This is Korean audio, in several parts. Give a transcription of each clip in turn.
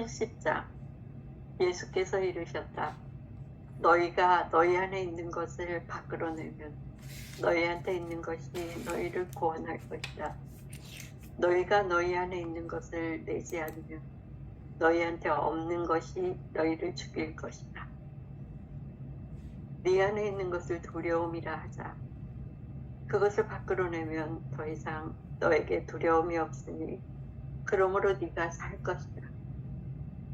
70장. 예수께서 이르셨다. 너희가 너희 안에 있는 것을 밖으로 내면 너희한테 있는 것이 너희를 구원할 것이다. 너희가 너희 안에 있는 것을 내지 않으면 너희한테 없는 것이 너희를 죽일 것이다. 네 안에 있는 것을 두려움이라 하자. 그것을 밖으로 내면 더 이상 너에게 두려움이 없으니 그러므로 네가 살 것이다.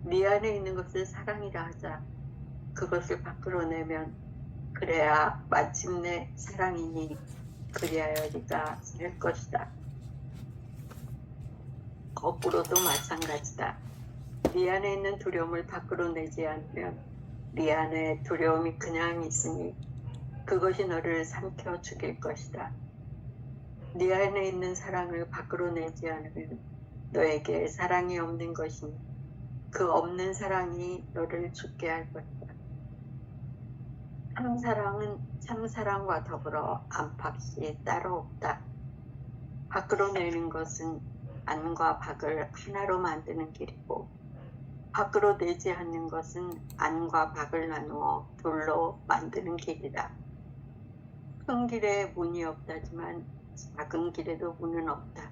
네 안에 있는 것을 사랑이라 하자. 그것을 밖으로 내면 그래야 마침내 사랑이니 그리하여 네가 살 것이다. 거꾸로도 마찬가지다. 네 안에 있는 두려움을 밖으로 내지 않으면 네 안에 두려움이 그냥 있으니 그것이 너를 삼켜 죽일 것이다. 네 안에 있는 사랑을 밖으로 내지 않으면 너에게 사랑이 없는 것이니 그 없는 사랑이 너를 죽게 할 것이다. 참사랑은 참사랑과 더불어 안팎이 따로 없다. 밖으로 내는 것은 안과 밖을 하나로 만드는 길이고 밖으로 내지 않는 것은 안과 밖을 나누어 둘로 만드는 길이다. 큰 길에 문이 없다지만 작은 길에도 문은 없다.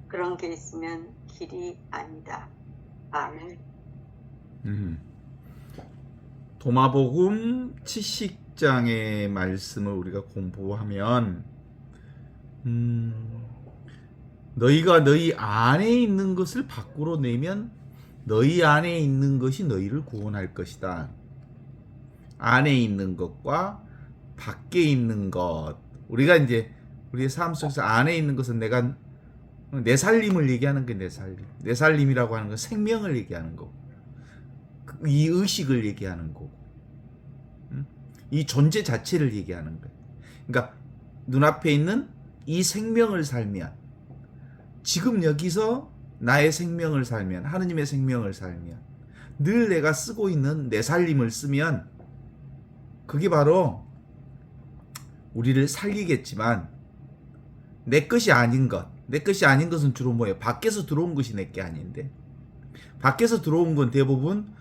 그런 게 있으면 길이 아니다. 아멘. 도마복음 70장의 말씀을 우리가 공부하면 너희가 너희 안에 있는 것을 밖으로 내면 너희 안에 있는 것이 너희를 구원할 것이다. 안에 있는 것과 밖에 있는 것. 우리가 이제 우리의 삶 속에서 안에 있는 것은 내가 내 살림을 얘기하는 게 내 살림. 내 살림이라고 하는 건 생명을 얘기하는 거고, 이 의식을 얘기하는 거고, 이 존재 자체를 얘기하는 거예요. 그러니까 눈앞에 있는 이 생명을 살면, 지금 여기서 나의 생명을 살면, 하느님의 생명을 살면, 늘 내가 쓰고 있는 내 살림을 쓰면 그게 바로 우리를 살리겠지만 내 것이 아닌 것, 내 것이 아닌 것은 주로 뭐예요? 밖에서 들어온 것이 내 게 아닌데, 밖에서 들어온 건 대부분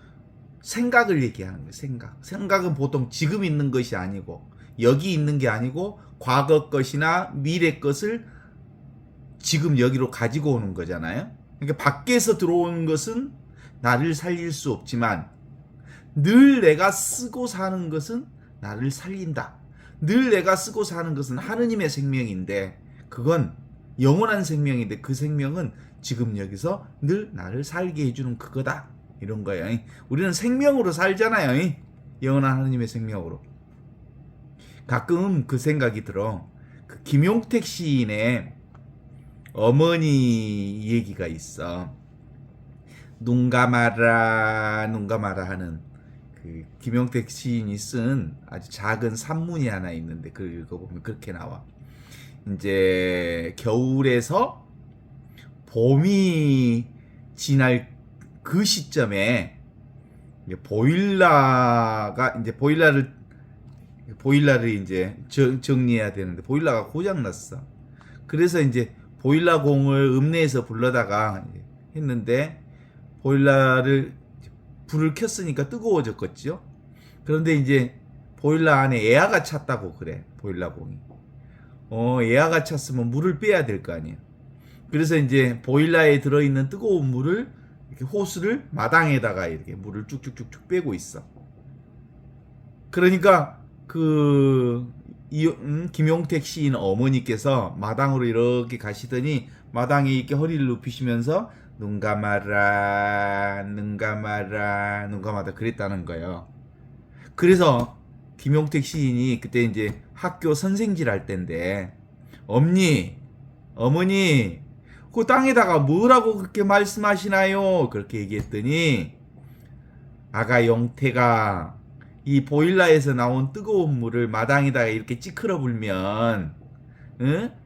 생각을 얘기하는 거예요. 생각은 보통 지금 있는 것이 아니고 여기 있는 게 아니고 과거 것이나 미래 것을 지금 여기로 가지고 오는 거잖아요. 그러니까 밖에서 들어온 것은 나를 살릴 수 없지만 늘 내가 쓰고 사는 것은 나를 살린다. 늘 내가 쓰고 사는 것은 하느님의 생명인데, 그건 영원한 생명인데 그 생명은 지금 여기서 늘 나를 살게 해주는 그거다. 이런 거예요. 우리는 생명으로 살잖아요. 영원한 하느님의 생명으로. 가끔 그 생각이 들어. 그 김용택 시인의 어머니 얘기가 있어. 눈 감아라 눈 감아라 하는 그 김용택 시인이 쓴 아주 작은 산문이 하나 있는데 그걸 읽어보면 그렇게 나와. 이제 겨울에서 봄이 지날 그 시점에 보일러를 이제 정리해야 되는데 보일러가 고장 났어. 그래서 이제 보일러 공을 읍내에서 불러다가 했는데 보일러를 불을 켰으니까 뜨거워졌겠죠. 그런데 이제 보일러 안에 에어가 찼다고 그래. 보일러 공이. 에어가 찼으면 물을 빼야 될 거 아니에요. 그래서 이제 보일러에 들어있는 뜨거운 물을 이렇게 호스를 마당에다가 이렇게 물을 쭉쭉쭉쭉 빼고 있어. 그러니까 김용택 시인 어머니께서 마당으로 이렇게 가시더니 마당에 이렇게 허리를 눕히시면서 눈 감아라 눈 감아라 눈 감아라 그랬다는 거예요. 그래서 김용택 시인이 그때 이제 학교 선생질 할 때인데, 어머니 그 땅에다가 뭐라고 그렇게 말씀하시나요? 그렇게 얘기했더니, 아가 용태가 이 보일러에서 나온 뜨거운 물을 마당에다가 이렇게 찌크러 불면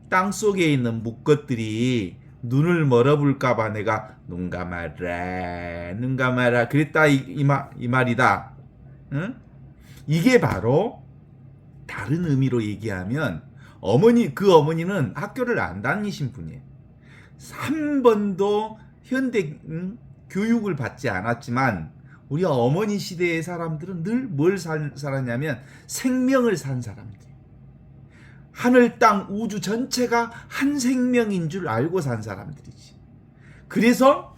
땅 속에 있는 묵것들이 눈을 멀어볼까봐 내가 눈 감아라 그랬다 이 말이다. 이게 바로 다른 의미로 얘기하면 그 어머니는 학교를 안 다니신 분이에요. 한 번도 현대 교육을 받지 않았지만 우리 어머니 시대의 사람들은 늘 뭘 살았냐면 생명을 산 사람들. 하늘, 땅, 우주 전체가 한 생명인 줄 알고 산 사람들이지. 그래서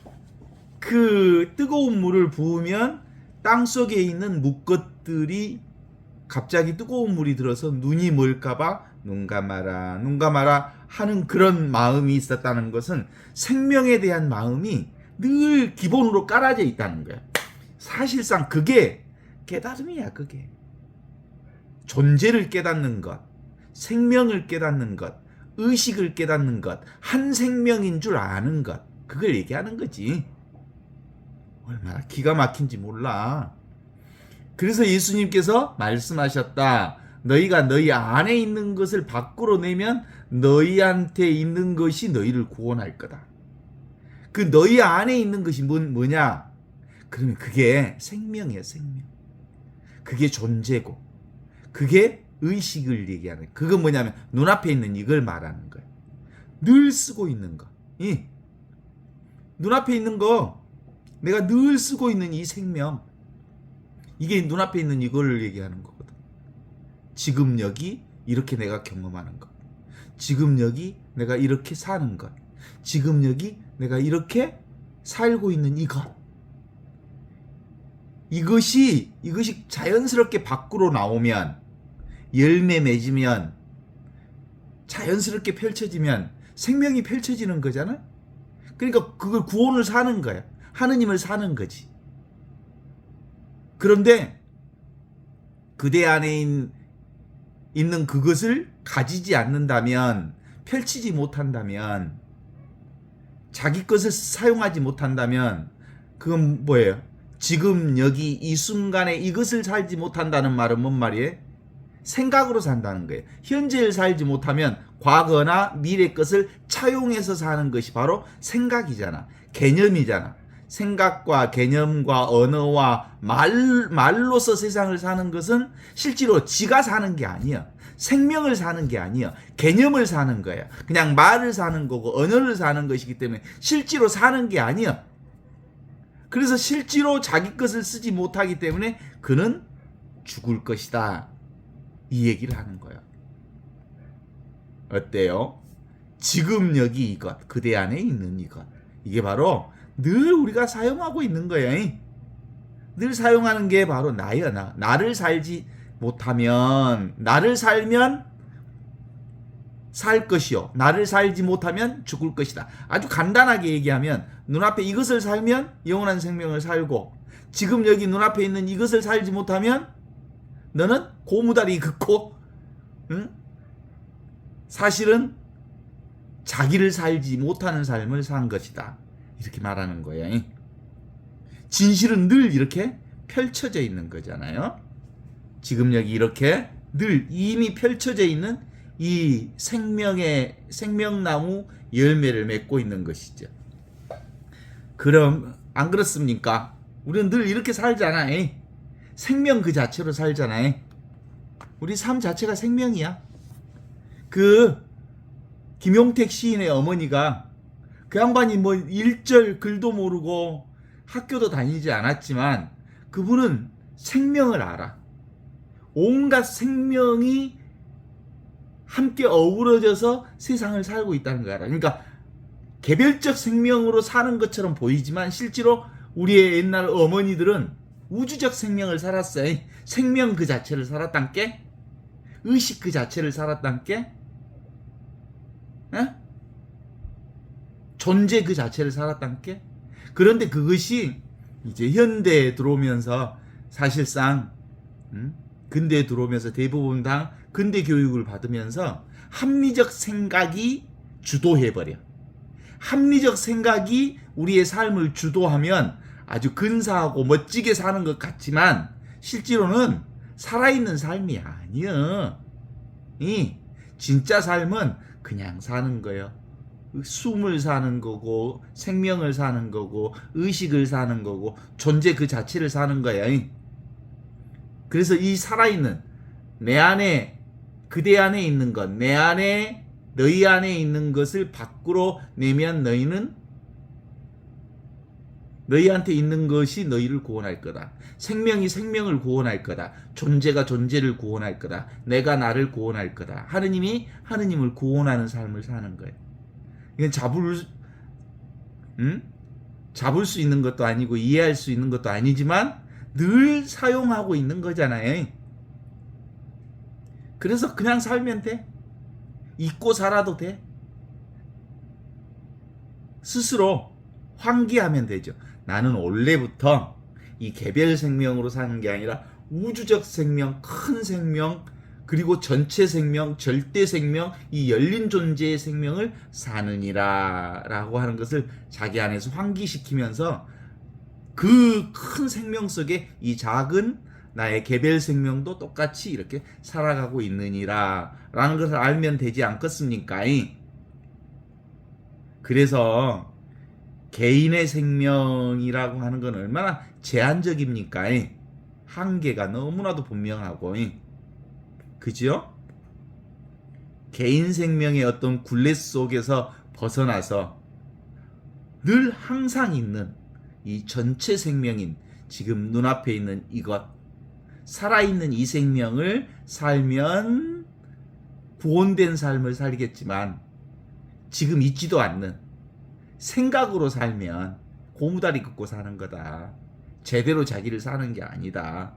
그 뜨거운 물을 부으면 땅 속에 있는 묵것들이 갑자기 뜨거운 물이 들어서 눈이 멀까봐 눈 감아라, 눈 감아라 하는 그런 마음이 있었다는 것은 생명에 대한 마음이 늘 기본으로 깔아져 있다는 거야. 사실상 그게 깨달음이야. 그게 존재를 깨닫는 것, 생명을 깨닫는 것, 의식을 깨닫는 것, 한 생명인 줄 아는 것, 그걸 얘기하는 거지. 얼마나 기가 막힌지 몰라. 그래서 예수님께서 말씀하셨다. 너희가 너희 안에 있는 것을 밖으로 내면 너희한테 있는 것이 너희를 구원할 거다. 그 너희 안에 있는 것이 뭐냐? 그러면 그게 생명이에요. 생명. 그게 존재고 그게 의식을 얘기하는 거예요. 그건 뭐냐면 눈앞에 있는 이걸 말하는 거예요. 늘 쓰고 있는 거. 눈앞에 있는 거, 내가 늘 쓰고 있는 이 생명, 이게 눈앞에 있는 이걸 얘기하는 거거든. 지금 여기 이렇게 내가 경험하는 것, 지금 여기 내가 이렇게 사는 것, 지금 여기 내가 이렇게 살고 있는 이것, 이것이 자연스럽게 밖으로 나오면, 열매 맺으면, 자연스럽게 펼쳐지면 생명이 펼쳐지는 거잖아. 그러니까 그걸 구원을 사는 거야. 하느님을 사는 거지. 그런데 그대 안에 있는 그것을 가지지 않는다면, 펼치지 못한다면, 자기 것을 사용하지 못한다면 그건 뭐예요? 지금 여기 이 순간에 이것을 살지 못한다는 말은 뭔 말이에요? 생각으로 산다는 거예요. 현재를 살지 못하면 과거나 미래 것을 차용해서 사는 것이 바로 생각이잖아. 개념이잖아. 생각과 개념과 언어와 말로서 세상을 사는 것은 실제로 지가 사는 게 아니야. 생명을 사는 게 아니야. 개념을 사는 거야. 그냥 말을 사는 거고 언어를 사는 것이기 때문에 실제로 사는 게 아니야. 그래서 실제로 자기 것을 쓰지 못하기 때문에 그는 죽을 것이다. 이 얘기를 하는 거야. 어때요? 지금 여기 이것, 그대 안에 있는 이것, 이게 바로 늘 우리가 사용하고 있는 거야. 늘 사용하는 게 바로 나야. 나를 살지 못하면, 나를 살면 살 것이요, 나를 살지 못하면 죽을 것이다. 아주 간단하게 얘기하면 눈앞에 이것을 살면 영원한 생명을 살고, 지금 여기 눈앞에 있는 이것을 살지 못하면 너는 고무다리 긋고, 사실은 자기를 살지 못하는 삶을 산 것이다. 이렇게 말하는 거예요. 진실은 늘 이렇게 펼쳐져 있는 거잖아요. 지금 여기 이렇게 늘 이미 펼쳐져 있는 이 생명의 생명나무 열매를 맺고 있는 것이죠. 그럼 안 그렇습니까? 우리는 늘 이렇게 살잖아. 생명 그 자체로 살잖아. 우리 삶 자체가 생명이야. 그 김용택 시인의 어머니가, 그 양반이 뭐 일절 글도 모르고 학교도 다니지 않았지만 그분은 생명을 알아. 온갖 생명이 함께 어우러져서 세상을 살고 있다는 거 알아. 그러니까 개별적 생명으로 사는 것처럼 보이지만 실제로 우리의 옛날 어머니들은 우주적 생명을 살았어요. 생명 그 자체를 살았단 게, 의식 그 자체를 살았단 게, 존재 그 자체를 살았단 게. 그런데 그것이 이제 현대에 들어오면서 사실상 근대에 들어오면서 대부분 다 근대 교육을 받으면서 합리적 생각이 주도해버려. 합리적 생각이 우리의 삶을 주도하면 아주 근사하고 멋지게 사는 것 같지만 실제로는 살아있는 삶이 아니야. 이 진짜 삶은 그냥 사는 거예요. 숨을 사는 거고, 생명을 사는 거고, 의식을 사는 거고, 존재 그 자체를 사는 거야. 그래서 이 살아있는 내 안에, 그대 안에 있는 것, 내 안에, 너희 안에 있는 것을 밖으로 내면 너희는 너희한테 있는 것이 너희를 구원할 거다. 생명이 생명을 구원할 거다. 존재가 존재를 구원할 거다. 내가 나를 구원할 거다. 하느님이 하느님을 구원하는 삶을 사는 거예요. 이건 잡을 수 있는 것도 아니고 이해할 수 있는 것도 아니지만 늘 사용하고 있는 거잖아요. 그래서 그냥 살면 돼. 잊고 살아도 돼. 스스로 환기하면 되죠. 나는 원래부터 이 개별 생명으로 사는 게 아니라 우주적 생명, 큰 생명, 그리고 전체 생명, 절대 생명, 이 열린 존재의 생명을 사느니라 라고 하는 것을 자기 안에서 환기시키면서 그 큰 생명 속에 이 작은 나의 개별 생명도 똑같이 이렇게 살아가고 있느니라 라는 것을 알면 되지 않겠습니까? 그래서 개인의 생명이라고 하는 건 얼마나 제한적입니까? 한계가 너무나도 분명하고, 그죠? 개인 생명의 어떤 굴레 속에서 벗어나서 늘 항상 있는 이 전체 생명인 지금 눈앞에 있는 이것, 살아있는 이 생명을 살면 구원된 삶을 살겠지만 지금 있지도 않는 생각으로 살면 고무다리 긋고 사는 거다. 제대로 자기를 사는 게 아니다.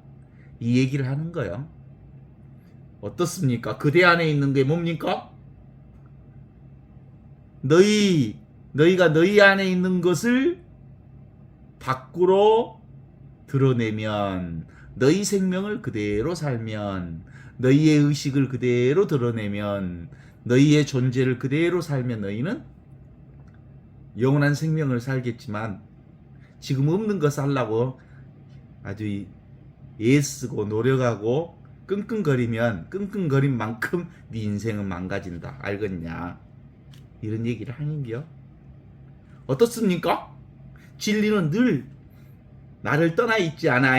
이 얘기를 하는 거예요. 어떻습니까? 그대 안에 있는 게 뭡니까? 너희가 너희 안에 있는 것을 밖으로 드러내면, 너희 생명을 그대로 살면, 너희의 의식을 그대로 드러내면, 너희의 존재를 그대로 살면 너희는 영원한 생명을 살겠지만 지금 없는 거 살라고 아주 애쓰고 노력하고 끙끙거리면 끙끙거린 만큼 네 인생은 망가진다. 알겠냐? 이런 얘기를 하는겨. 어떻습니까? 진리는 늘 나를 떠나 있지 않아.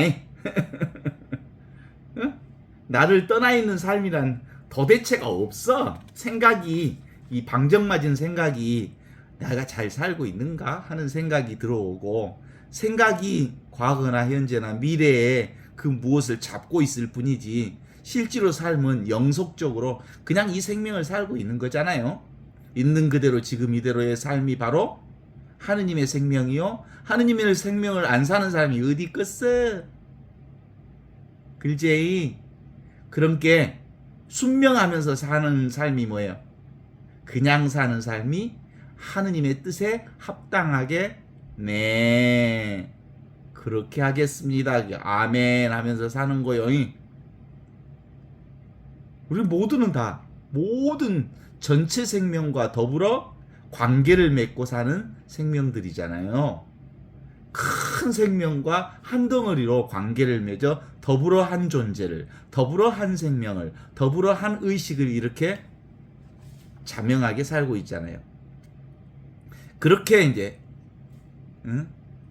나를 떠나 있는 삶이란 도대체가 없어. 생각이, 이 방정맞은 생각이 내가 잘 살고 있는가 하는 생각이 들어오고, 생각이 과거나 현재나 미래에 그 무엇을 잡고 있을 뿐이지 실제로 삶은 영속적으로 그냥 이 생명을 살고 있는 거잖아요. 있는 그대로 지금 이대로의 삶이 바로 하느님의 생명이요. 하느님의 생명을 안 사는 사람이 어디 있겠어? 글제이. 그렇게 순명하면서 사는 삶이 뭐예요? 그냥 사는 삶이 하느님의 뜻에 합당하게 네 그렇게 하겠습니다. 아멘 하면서 사는 거요. 우리 모두는 다 모든 전체 생명과 더불어 관계를 맺고 사는 생명들이잖아요. 큰 생명과 한 덩어리로 관계를 맺어 더불어 한 존재를, 더불어 한 생명을, 더불어 한 의식을 이렇게 자명하게 살고 있잖아요. 그렇게 이제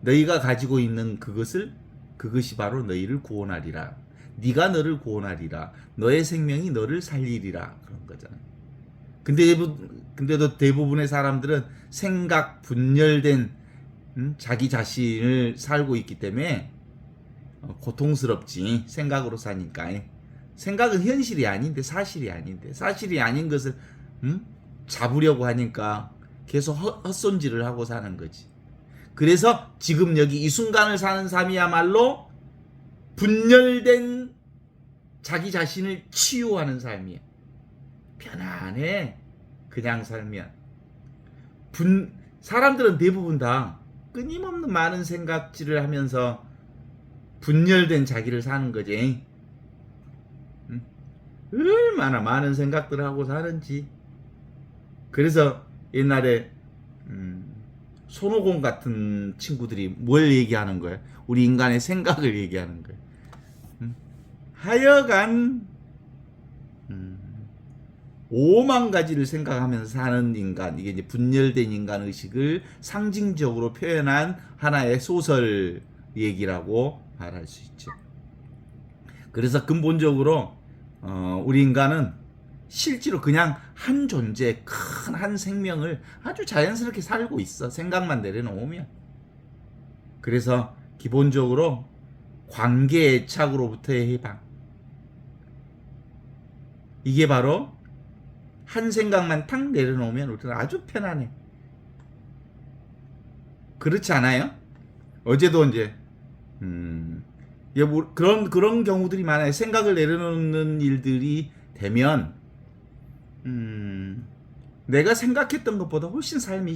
너희가 가지고 있는 그것이 바로 너희를 구원하리라. 네가 너를 구원하리라. 너의 생명이 너를 살리리라. 그런 거잖아요. 근데도 대부분의 사람들은 생각 분열된 자기 자신을 살고 있기 때문에 고통스럽지. 생각으로 사니까. 생각은 현실이 아닌데, 사실이 아닌데, 사실이 아닌 것을 잡으려고 하니까 계속 헛손질을 하고 사는 거지. 그래서 지금 여기 이 순간을 사는 삶이야말로 분열된 자기 자신을 치유하는 삶이야. 편안해. 그냥 살면. 사람들은 대부분 다 끊임없는 많은 생각질을 하면서 분열된 자기를 사는 거지. 얼마나 많은 생각들을 하고 사는지. 그래서 옛날에 손오공 같은 친구들이 뭘 얘기하는 거야? 우리 인간의 생각을 얘기하는 거야. 하여간 5만 가지를 생각하면서 사는 인간, 이게 이제 분열된 인간 의식을 상징적으로 표현한 하나의 소설 얘기라고 말할 수 있죠. 그래서 근본적으로 우리 인간은 실제로 그냥 한 존재, 큰 한 생명을 아주 자연스럽게 살고 있어. 생각만 내려놓으면. 그래서 기본적으로 관계 애착으로부터의 해방. 이게 바로 한 생각만 탁 내려놓으면 우리는 아주 편안해. 그렇지 않아요? 어제도 이제 그런 경우들이 많아요. 생각을 내려놓는 일들이 되면 내가 생각했던 것보다 훨씬 삶이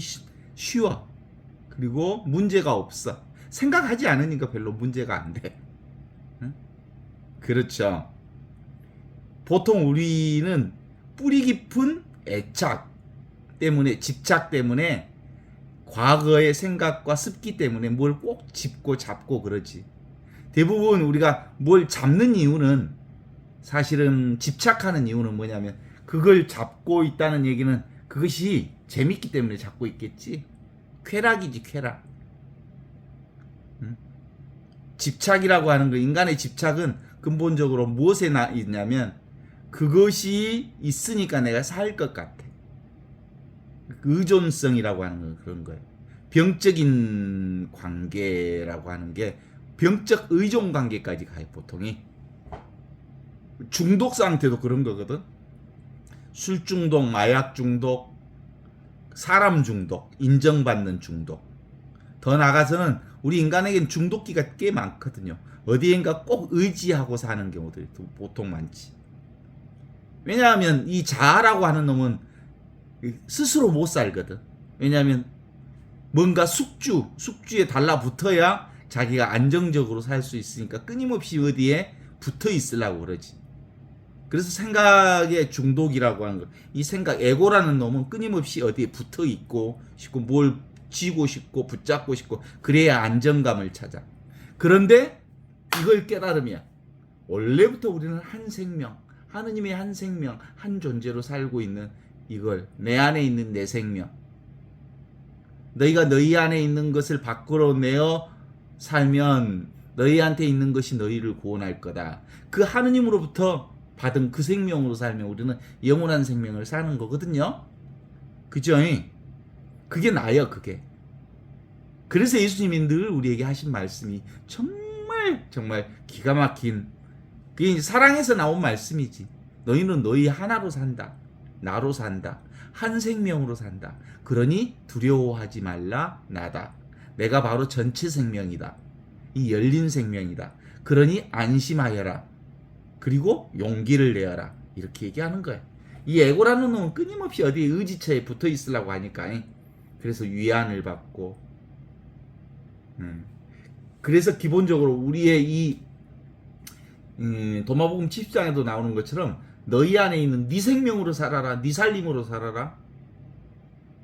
쉬워. 그리고 문제가 없어. 생각하지 않으니까 별로 문제가 안 돼. 응? 그렇죠. 보통 우리는 뿌리 깊은 애착 때문에, 집착 때문에, 과거의 생각과 습기 때문에 뭘 꼭 짚고 잡고 그러지. 대부분 우리가 뭘 잡는 이유는, 사실은 집착하는 이유는 뭐냐면 그걸 잡고 있다는 얘기는 그것이 재밌기 때문에 잡고 있겠지. 쾌락이지, 쾌락. 집착이라고 하는 거, 인간의 집착은 근본적으로 무엇에 있냐면 그것이 있으니까 내가 살 것 같아. 의존성이라고 하는 건 그런 거예요. 병적인 관계라고 하는 게 병적 의존 관계까지 가요, 보통이. 중독 상태도 그런 거거든. 술 중독, 마약 중독, 사람 중독, 인정받는 중독. 더 나아가서는 우리 인간에겐 중독기가 꽤 많거든요. 어디엔가 꼭 의지하고 사는 경우들이 보통 많지. 왜냐하면 이 자아라고 하는 놈은 스스로 못 살거든. 왜냐하면 뭔가 숙주에 달라붙어야 자기가 안정적으로 살 수 있으니까 끊임없이 어디에 붙어 있으려고 그러지. 그래서 생각의 중독이라고 하는 거, 이 생각, 에고라는 놈은 끊임없이 어디에 붙어 있고 싶고 뭘 쥐고 싶고 붙잡고 싶고 그래야 안정감을 찾아. 그런데 이걸 깨달으면 원래부터 우리는 한 생명, 하느님의 한 생명, 한 존재로 살고 있는 이걸, 내 안에 있는 내 생명, 너희가 너희 안에 있는 것을 밖으로 내어 살면 너희한테 있는 것이 너희를 구원할 거다. 그 하느님으로부터 받은 그 생명으로 살면 우리는 영원한 생명을 사는 거거든요. 그죠? 그게 나예요, 그게. 그래서 예수님이 늘 우리에게 하신 말씀이 정말 기가 막힌, 그게 이제 사랑에서 나온 말씀이지. 너희는 너희 하나로 산다. 나로 산다. 한 생명으로 산다. 그러니 두려워하지 말라, 나다. 내가 바로 전체 생명이다. 이 열린 생명이다. 그러니 안심하여라. 그리고 용기를 내어라. 이렇게 얘기하는 거야. 이 에고라는 놈은 끊임없이 어디에 의지처에 붙어 있으려고 하니까. 그래서 위안을 받고. 그래서 기본적으로 우리의 이 도마복음 10장에도 나오는 것처럼 너희 안에 있는 네 생명으로 살아라. 네 살림으로 살아라.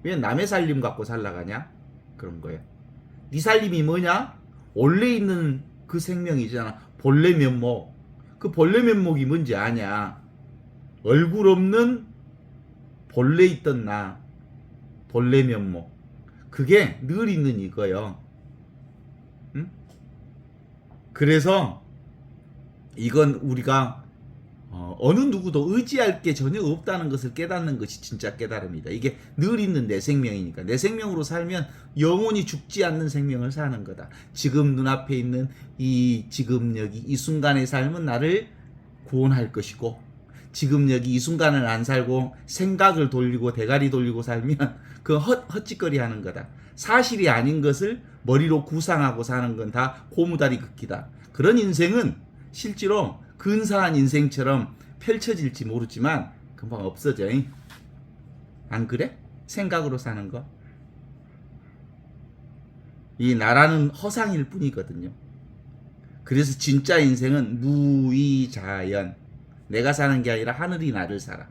왜 남의 살림 갖고 살라가냐? 그런 거예요. 네 살림이 뭐냐? 원래 있는 그 생명이잖아. 본래 면목. 그 본래 면목이 뭔지 아냐? 얼굴 없는 본래 있던 나. 본래 면목. 그게 늘 있는 이거요. 응? 그래서 이건 우리가 어느 누구도 의지할 게 전혀 없다는 것을 깨닫는 것이 진짜 깨달음이다. 이게 늘 있는 내 생명이니까. 내 생명으로 살면 영원히 죽지 않는 생명을 사는 거다. 지금 눈앞에 있는 이 지금 여기 이 순간의 삶은 나를 구원할 것이고, 지금 여기 이 순간을 안 살고 생각을 돌리고 대가리 돌리고 살면 그 헛짓거리 하는 거다. 사실이 아닌 것을 머리로 구상하고 사는 건 다 고무다리 긋기다. 그런 인생은 실제로 근사한 인생처럼 펼쳐질지 모르지만 금방 없어져. 안 그래? 생각으로 사는 거. 이 나라는 허상일 뿐이거든요. 그래서 진짜 인생은 무의자연. 내가 사는 게 아니라 하늘이 나를 살아.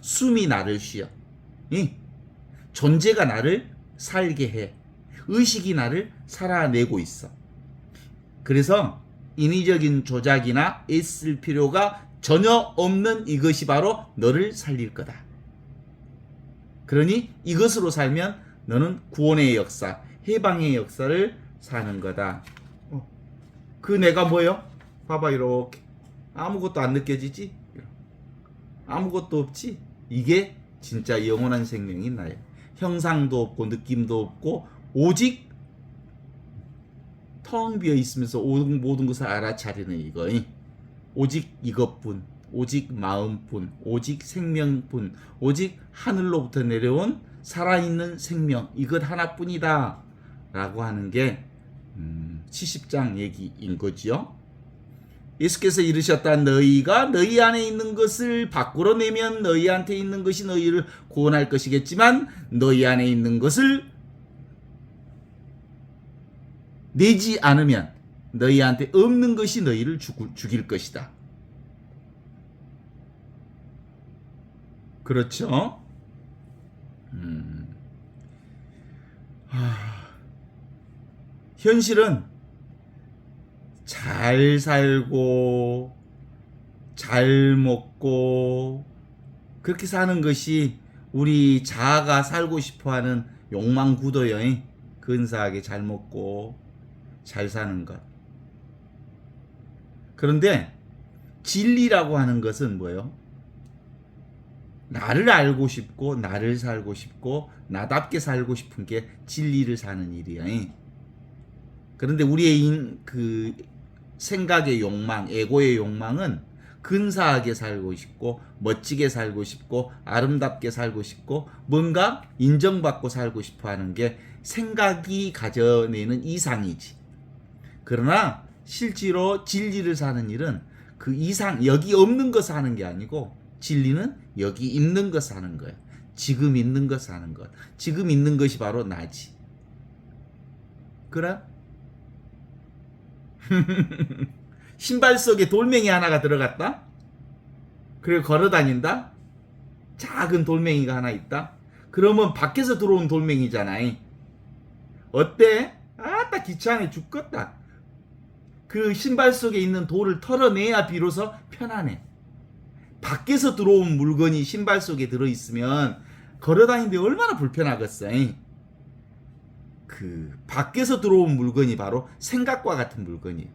숨이 나를 쉬어. 존재가 나를 살게 해. 의식이 나를 살아내고 있어. 그래서 인위적인 조작이나 애쓸 필요가 전혀 없는 이것이 바로 너를 살릴 거다. 그러니 이것으로 살면 너는 구원의 역사, 해방의 역사를 사는 거다. 그 내가 뭐요? 봐봐, 이렇게 아무것도 안 느껴지지? 아무것도 없지? 이게 진짜 영원한 생명인 나예요. 형상도 없고 느낌도 없고 오직 텅 비어 있으면서 모든 것을 알아차리는 이거. 오직 이것뿐, 오직 마음뿐, 오직 생명뿐, 오직 하늘로부터 내려온 살아있는 생명, 이것 하나뿐이다 라고 하는 게 70장 얘기인 거지요. 예수께서 이르셨다. 너희가 너희 안에 있는 것을 밖으로 내면 너희한테 있는 것이 너희를 구원할 것이겠지만 너희 안에 있는 것을 내지 않으면 너희한테 없는 것이 너희를 죽일 것이다. 그렇죠? 현실은 잘 살고 잘 먹고 그렇게 사는 것이 우리 자아가 살고 싶어하는 욕망 구도요. 근사하게 잘 먹고 잘 사는 것. 그런데 진리라고 하는 것은 뭐예요? 나를 알고 싶고 나를 살고 싶고 나답게 살고 싶은 게 진리를 사는 일이야. 그런데 우리의 그 생각의 욕망, 에고의 욕망은 근사하게 살고 싶고 멋지게 살고 싶고 아름답게 살고 싶고 뭔가 인정받고 살고 싶어 하는 게 생각이 가져내는 이상이지. 그러나 실제로 진리를 사는 일은 그 이상, 여기 없는 것을 하는 게 아니고 진리는 여기 있는 것을 하는 거예요. 지금 있는 것을 하는 것. 지금 있는 것이 바로 나지. 그래? 신발 속에 돌멩이 하나가 들어갔다? 그리고 걸어 다닌다? 작은 돌멩이가 하나 있다? 그러면 밖에서 들어온 돌멩이잖아. 어때? 아따 귀찮아 죽겠다. 그 신발 속에 있는 돌을 털어내야 비로소 편하네. 밖에서 들어온 물건이 신발 속에 들어있으면 걸어다니는데 얼마나 불편하겠어. 그 밖에서 들어온 물건이 바로 생각과 같은 물건이에요.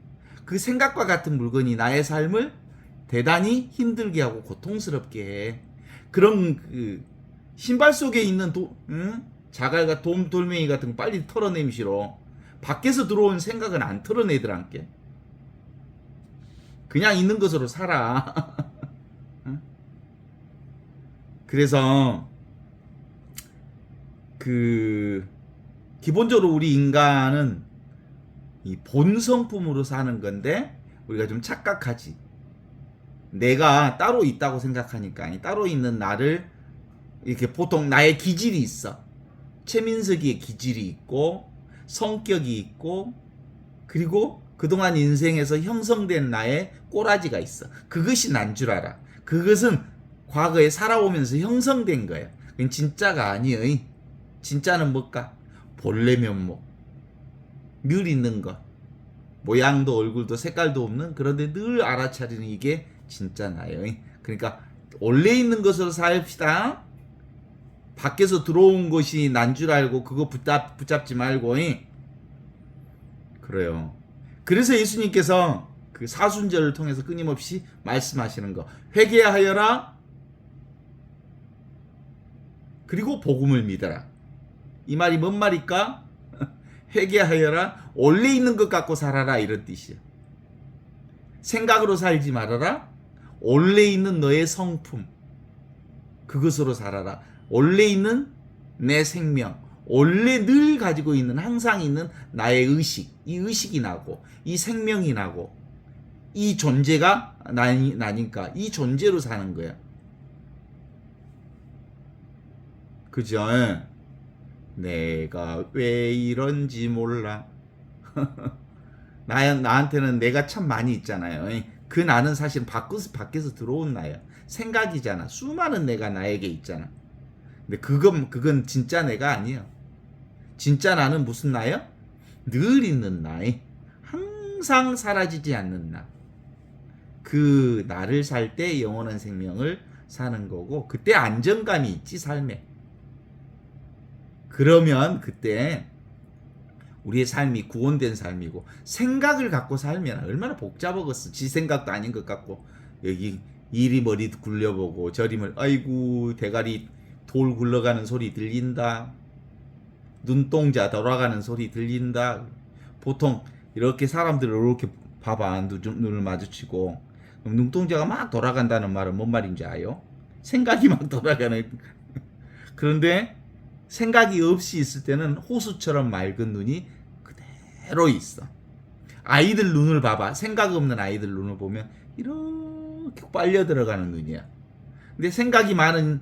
그 생각과 같은 물건이 나의 삶을 대단히 힘들게 하고 고통스럽게 해. 그럼 그 신발 속에 있는 자갈과 돌멩이 같은 거 빨리 털어내미 싫어. 밖에서 들어온 생각은 안 털어내더란께. 그냥 있는 것으로 살아. 그래서 그 기본적으로 우리 인간은 이 본성품으로 사는 건데 우리가 좀 착각하지. 내가 따로 있다고 생각하니까 따로 있는 나를 이렇게 보통 나의 기질이 있어. 최민석이의 기질이 있고 성격이 있고 그리고 그동안 인생에서 형성된 나의 꼬라지가 있어. 그것이 난 줄 알아. 그것은 과거에 살아오면서 형성된 거야. 그건 진짜가 아니에요. 진짜는 뭘까? 본래 면목. 늘 있는 것. 모양도 얼굴도 색깔도 없는 그런데 늘 알아차리는 이게 진짜 나예요. 그러니까 원래 있는 것으로 삽시다. 밖에서 들어온 것이 난 줄 알고 그거 붙잡지 말고. 그래요. 그래서 예수님께서 그 사순절을 통해서 끊임없이 말씀하시는 거. 회개하여라. 그리고 복음을 믿어라. 이 말이 뭔 말일까? 회개하여라. 원래 있는 것 갖고 살아라. 이런 뜻이야. 생각으로 살지 말아라. 원래 있는 너의 성품. 그것으로 살아라. 원래 있는 내 생명. 원래 늘 가지고 있는 항상 있는 나의 의식. 이 의식이 나고 이 생명이 나고 이 존재가 나니까 이 존재로 사는 거야. 그죠? 내가 왜 이런지 몰라. 나한테는 내가 참 많이 있잖아요. 그 나는 사실 밖에서 들어온 나야. 생각이잖아. 수많은 내가 나에게 있잖아. 근데 그건 진짜 내가 아니야. 진짜 나는 무슨 나야? 늘 있는 나이. 항상 사라지지 않는 나. 그 나를 살 때 영원한 생명을 사는 거고 그때 안정감이 있지 삶에. 그러면 그때 우리의 삶이 구원된 삶이고 생각을 갖고 살면 얼마나 복잡하겠어. 지 생각도 아닌 것 같고 여기 이리 머리 굴려보고 저리 아이고 대가리 돌 굴러가는 소리 들린다. 눈동자 돌아가는 소리 들린다. 보통 이렇게 사람들을 이렇게 봐봐. 눈을 마주치고. 그럼 눈동자가 막 돌아간다는 말은 뭔 말인지 아요? 생각이 막 돌아가는. 그런데 생각이 없이 있을 때는 호수처럼 맑은 눈이 그대로 있어. 아이들 눈을 봐봐. 생각 없는 아이들 눈을 보면 이렇게 빨려 들어가는 눈이야. 근데 생각이 많은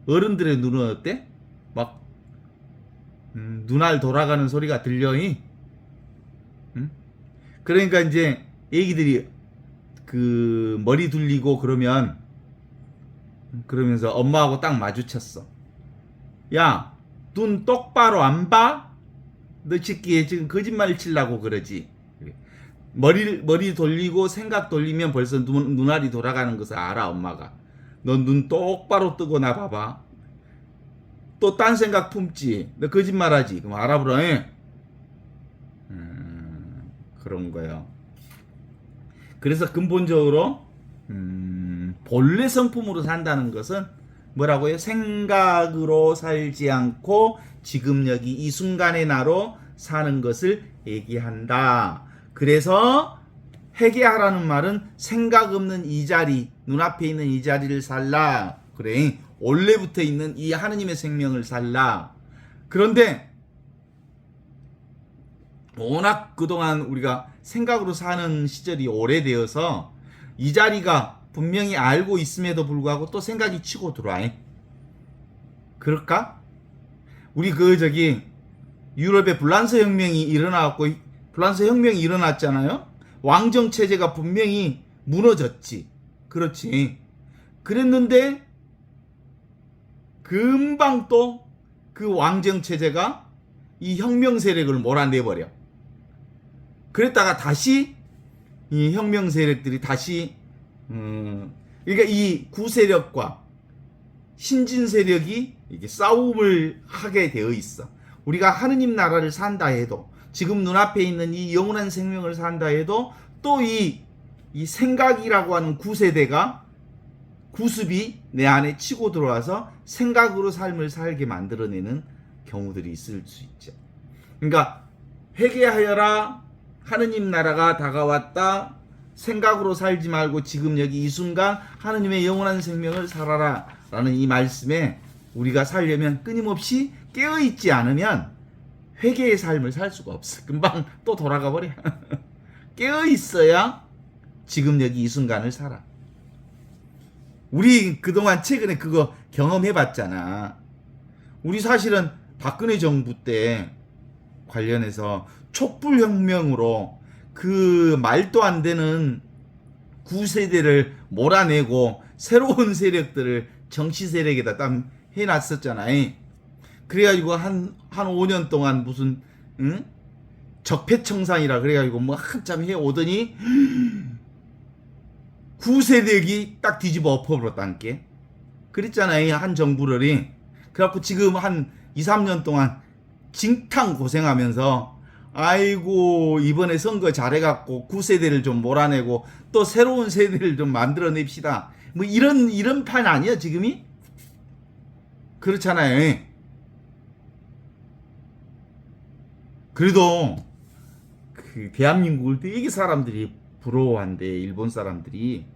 어른들의 눈은 어때? 막 눈알 돌아가는 소리가 들려. 그러니까 이제 애기들이 그 머리 둘리고 그러면서 엄마하고 딱 마주쳤어. 야, 눈 똑바로 안 봐? 너 새끼 지금 거짓말 치려고 그러지. 머리 돌리고 생각 돌리면 벌써 눈알이 돌아가는 것을 알아, 엄마가. 너 눈 똑바로 뜨고 나 봐봐. 또 딴 생각 품지. 너 거짓말하지. 그럼 알아보라. 그런 거예요. 그래서 근본적으로 본래 성품으로 산다는 것은 뭐라고요? 생각으로 살지 않고 지금 여기 이 순간의 나로 사는 것을 얘기한다. 그래서 회개하라는 말은 생각 없는 이 자리, 눈앞에 있는 이 자리를 살라. 그래. 원래부터 있는 이 하느님의 생명을 살라. 그런데 워낙 그동안 우리가 생각으로 사는 시절이 오래되어서 이 자리가 분명히 알고 있음에도 불구하고 또 생각이 치고 들어와. 그럴까? 우리 유럽에 불란서 혁명이 일어나갖고 불란서 혁명이 일어났잖아요. 왕정 체제가 분명히 무너졌지. 그렇지. 그랬는데 금방 또 그 왕정 체제가 이 혁명 세력을 몰아내버려. 그랬다가 다시 이 혁명 세력들이 다시 그러니까 이 구세력과 신진 세력이 이게 싸움을 하게 되어 있어. 우리가 하느님 나라를 산다 해도 지금 눈앞에 있는 이 영원한 생명을 산다 해도 또 이 생각이라고 하는 구세대가 구습이 내 안에 치고 들어와서 생각으로 삶을 살게 만들어내는 경우들이 있을 수 있죠. 그러니까 회개하여라. 하느님 나라가 다가왔다. 생각으로 살지 말고 지금 여기 이 순간 하느님의 영원한 생명을 살아라 라는 이 말씀에 우리가 살려면 끊임없이 깨어있지 않으면 회개의 삶을 살 수가 없어. 금방 또 돌아가 버려. 깨어있어야 지금 여기 이 순간을 살아. 우리 그동안 최근에 그거 경험해봤잖아. 우리 사실은 박근혜 정부 때 관련해서 촛불혁명으로 그 말도 안 되는 구세대를 몰아내고 새로운 세력들을 정치 세력에다 딱 해놨었잖아. 그래가지고 한 5년 동안 무슨 적폐청산이라 그래가지고 뭐 한참 해오더니 구세력이 딱 뒤집어 엎어버렸다는 게. 그랬잖아요. 한 정부를. 그래갖고 지금 한 2-3년 동안 진탕 고생하면서 아이고 이번에 선거 잘해갖고 구세대를 좀 몰아내고 또 새로운 세대를 좀 만들어냅시다. 뭐 이런 판 아니야 지금이? 그렇잖아요. 그래도 그 대한민국을 되게 사람들이 부러워한대. 일본 사람들이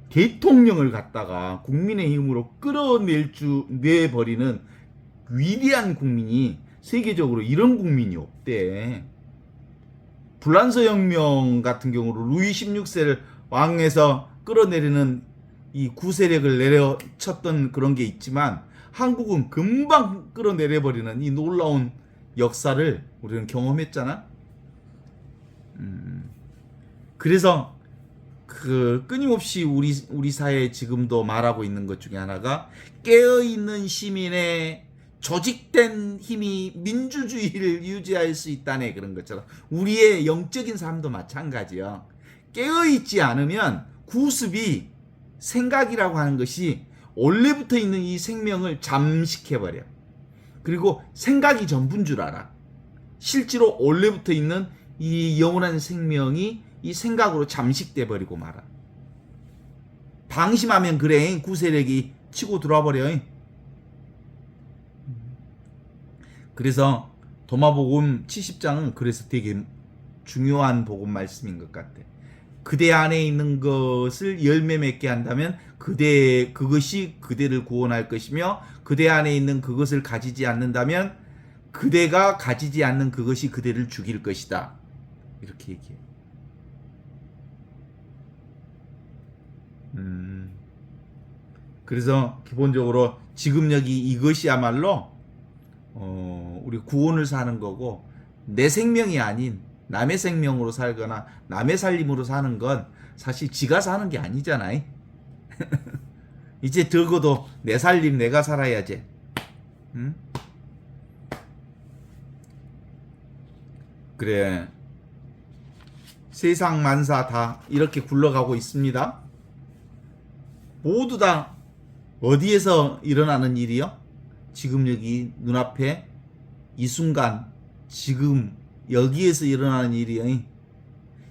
대통령을 갖다가 국민의 힘으로 끌어내버리는 위대한 국민이 세계적으로 이런 국민이 없대. 불란서 혁명 같은 경우로 루이 16세를 왕에서 끌어내리는 이 구세력을 내려쳤던 그런 게 있지만 한국은 금방 끌어내려버리는 이 놀라운 역사를 우리는 경험했잖아. 그래서 그 끊임없이 우리 사회에 지금도 말하고 있는 것 중에 하나가 깨어있는 시민의 조직된 힘이 민주주의를 유지할 수 있다네. 그런 것처럼 우리의 영적인 삶도 마찬가지야. 깨어있지 않으면 구습이 생각이라고 하는 것이 원래부터 있는 이 생명을 잠식해버려. 그리고 생각이 전부인 줄 알아. 실제로 원래부터 있는 이 영원한 생명이 이 생각으로 잠식돼 버리고 말아. 방심하면 그래 구세력이 치고 들어와 버려. 그래서 도마복음 70장은 그래서 되게 중요한 복음 말씀인 것 같아. 그대 안에 있는 것을 열매 맺게 한다면 그것이 그대를 구원할 것이며, 그대 안에 있는 그것을 가지지 않는다면 그대가 가지지 않는 그것이 그대를 죽일 것이다. 이렇게 얘기해. 그래서 기본적으로 지금 여기 이것이야말로 우리 구원을 사는 거고, 내 생명이 아닌 남의 생명으로 살거나 남의 살림으로 사는 건 사실 지가 사는 게 아니잖아요. 이제 적어도 내 살림 내가 살아야지. 응? 그래. 세상 만사 다 이렇게 굴러가고 있습니다. 모두 다 어디에서 일어나는 일이요? 지금 여기 눈앞에 이 순간 지금 여기에서 일어나는 일이요.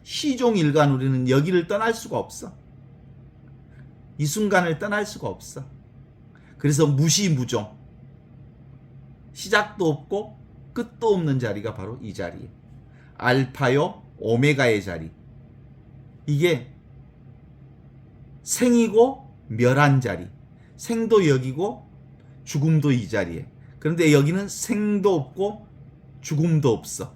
시종일관 우리는 여기를 떠날 수가 없어. 이 순간을 떠날 수가 없어. 그래서 무시무종, 시작도 없고 끝도 없는 자리가 바로 이 자리예요. 알파요 오메가의 자리. 이게 생이고 멸한 자리. 생도 여기고 죽음도 이 자리에. 그런데 여기는 생도 없고 죽음도 없어.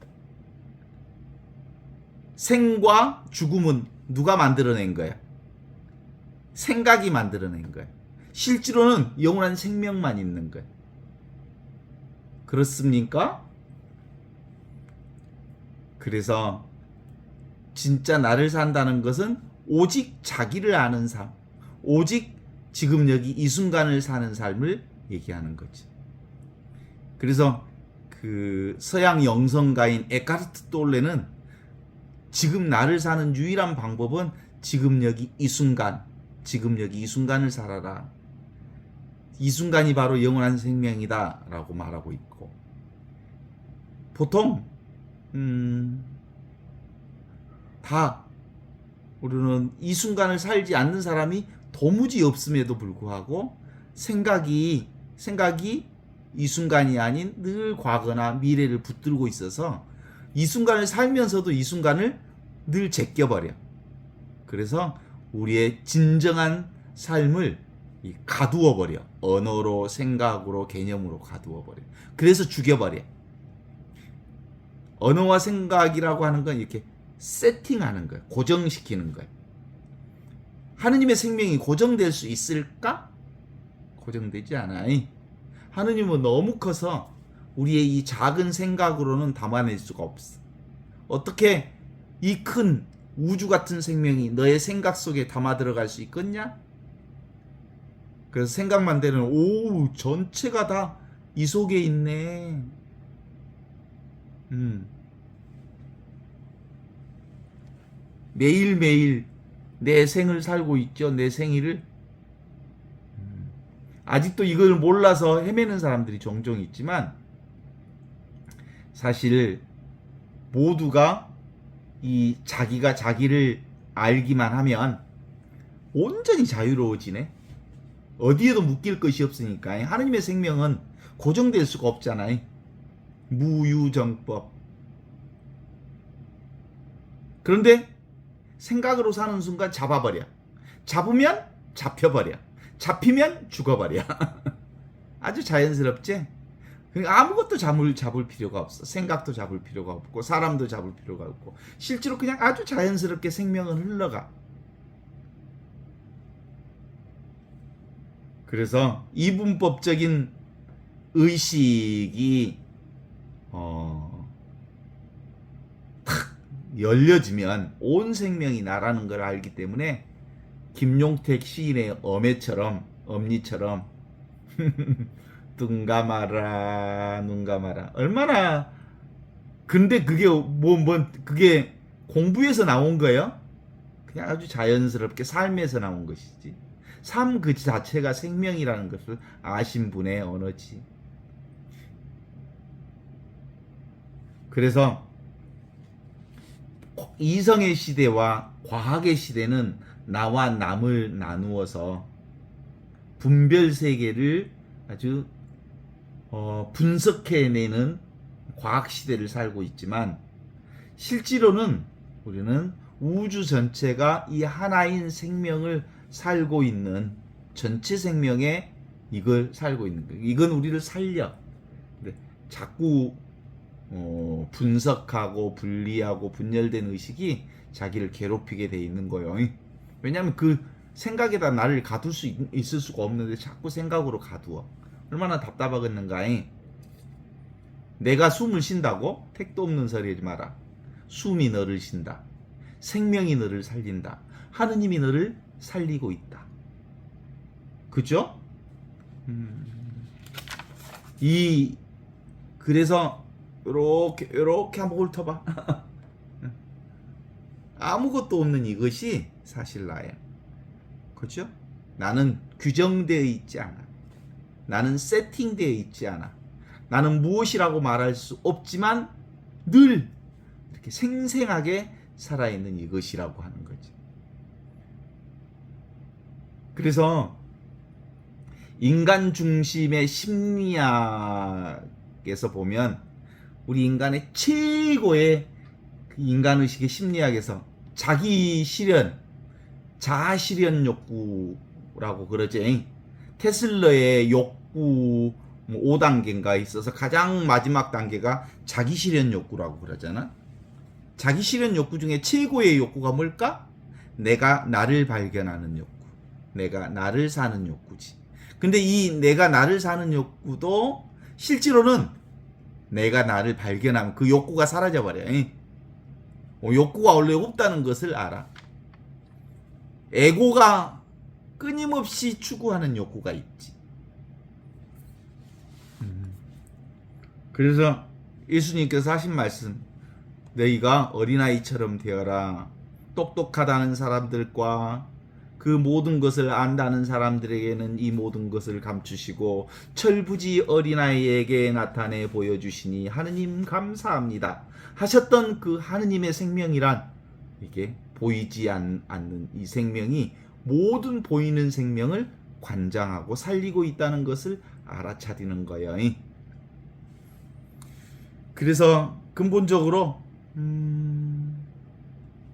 생과 죽음은 누가 만들어낸 거야? 생각이 만들어낸 거야. 실제로는 영원한 생명만 있는 거야. 그렇습니까? 그래서 진짜 나를 산다는 것은 오직 자기를 아는 삶, 오직 지금 여기 이 순간을 사는 삶을 얘기하는 거지. 그래서 그 서양 영성가인 에카르트 돌레는 지금 나를 사는 유일한 방법은 지금 여기 이 순간, 지금 여기 이 순간을 살아라. 이 순간이 바로 영원한 생명이다 라고 말하고 있고, 보통 다 우리는 이 순간을 살지 않는 사람이 도무지 없음에도 불구하고 생각이 이 순간이 아닌 늘 과거나 미래를 붙들고 있어서 이 순간을 살면서도 이 순간을 늘 제껴버려. 그래서 우리의 진정한 삶을 가두어버려. 언어로, 생각으로, 개념으로 가두어버려. 그래서 죽여버려. 언어와 생각이라고 하는 건 이렇게 세팅하는 거야. 고정시키는 거야. 하느님의 생명이 고정될 수 있을까? 고정되지 않아. 하느님은 너무 커서 우리의 이 작은 생각으로는 담아낼 수가 없어. 어떻게 이 큰 우주 같은 생명이 너의 생각 속에 담아 들어갈 수 있겠냐? 그래서 생각만 되는, 오, 전체가 다 이 속에 있네. 매일매일 내 생을 살고 있죠. 내 생일을. 아직도 이걸 몰라서 헤매는 사람들이 종종 있지만, 사실 모두가 이 자기가 자기를 알기만 하면 온전히 자유로워지네. 어디에도 묶일 것이 없으니까. 하느님의 생명은 고정될 수가 없잖아요. 무유정법. 그런데 생각으로 사는 순간 잡아버려. 잡으면 잡혀버려. 잡히면 죽어버려. 아주 자연스럽지? 아무것도 잡을 필요가 없어. 생각도 잡을 필요가 없고, 사람도 잡을 필요가 없고, 실제로 그냥 아주 자연스럽게 생명은 흘러가. 그래서 이분법적인 의식이 탁 열려지면 온 생명이 나라는 걸 알기 때문에, 김용택 시인의 엄니처럼 눈 감아라 눈 감아라. 얼마나, 근데 그게 그게 공부에서 나온 거예요? 그냥 아주 자연스럽게 삶에서 나온 것이지. 삶 그 자체가 생명이라는 것을 아신 분의 언어지. 그래서 이성의 시대와 과학의 시대는 나와 남을 나누어서 분별 세계를 아주 분석해내는 과학 시대를 살고 있지만, 실제로는 우리는 우주 전체가 이 하나인 생명을 살고 있는 전체 생명에 이걸 살고 있는 거예요. 이건 우리를 살려. 근데 자꾸 분석하고 분리하고 분열된 의식이 자기를 괴롭히게 돼 있는 거예요. 왜냐하면 그 생각에다 나를 가둘 수 있을 수가 없는데 자꾸 생각으로 가두어. 얼마나 답답하겠는가. 내가 숨을 쉰다고? 택도 없는 소리 하지 마라. 숨이 너를 쉰다. 생명이 너를 살린다. 하느님이 너를 살리고 있다. 그죠? 그래서 요렇게 한번 훑어봐. 아무것도 없는 이것이 사실 나야. 그죠? 나는 규정되어 있지 않아. 나는 세팅되어 있지 않아. 나는 무엇이라고 말할 수 없지만 늘 이렇게 생생하게 살아있는 이것이라고 하는 거지. 그래서 인간 중심의 심리학에서 보면 우리 인간의 최고의 인간의식의 심리학에서 자기 실현, 자아 실현 욕구라고 그러지. 테슬러의 욕구 5단계인가 있어서 가장 마지막 단계가 자기 실현 욕구라고 그러잖아. 자기 실현 욕구 중에 최고의 욕구가 뭘까? 내가 나를 발견하는 욕구. 내가 나를 사는 욕구지. 근데 이 내가 나를 사는 욕구도 실제로는 내가 나를 발견하면 그 욕구가 사라져버려. 욕구가 원래 없다는 것을 알아. 에고가 끊임없이 추구하는 욕구가 있지. 그래서 예수님께서 하신 말씀, 너희가 어린아이처럼 되어라. 똑똑하다는 사람들과 그 모든 것을 안다는 사람들에게는 이 모든 것을 감추시고 철부지 어린아이에게 나타내 보여주시니 하느님 감사합니다 하셨던 그 하느님의 생명이란, 이게 보이지 않는 이 생명이 모든 보이는 생명을 관장하고 살리고 있다는 것을 알아차리는 거예요. 그래서 근본적으로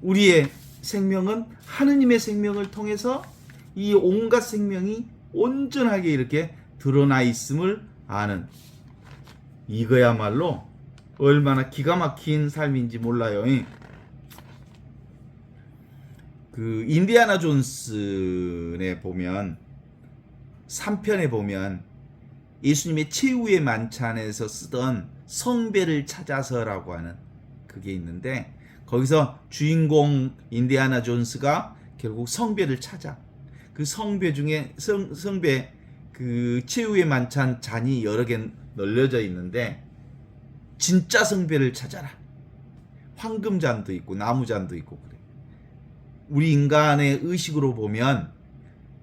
우리의 생명은 하느님의 생명을 통해서 이 온갖 생명이 온전하게 이렇게 드러나 있음을 아는, 이거야말로 얼마나 기가 막힌 삶인지 몰라요. 그 인디아나 존스에 보면 3편에 보면 예수님의 최후의 만찬에서 쓰던 성배를 찾아서라고 하는 그게 있는데, 거기서 주인공 인디아나 존스가 결국 성배를 찾아. 그 성배 중에 성배 그 최후의 만찬 잔이 여러 개 널려져 있는데 진짜 성배를 찾아라. 황금잔도 있고 나무잔도 있고 그래. 우리 인간의 의식으로 보면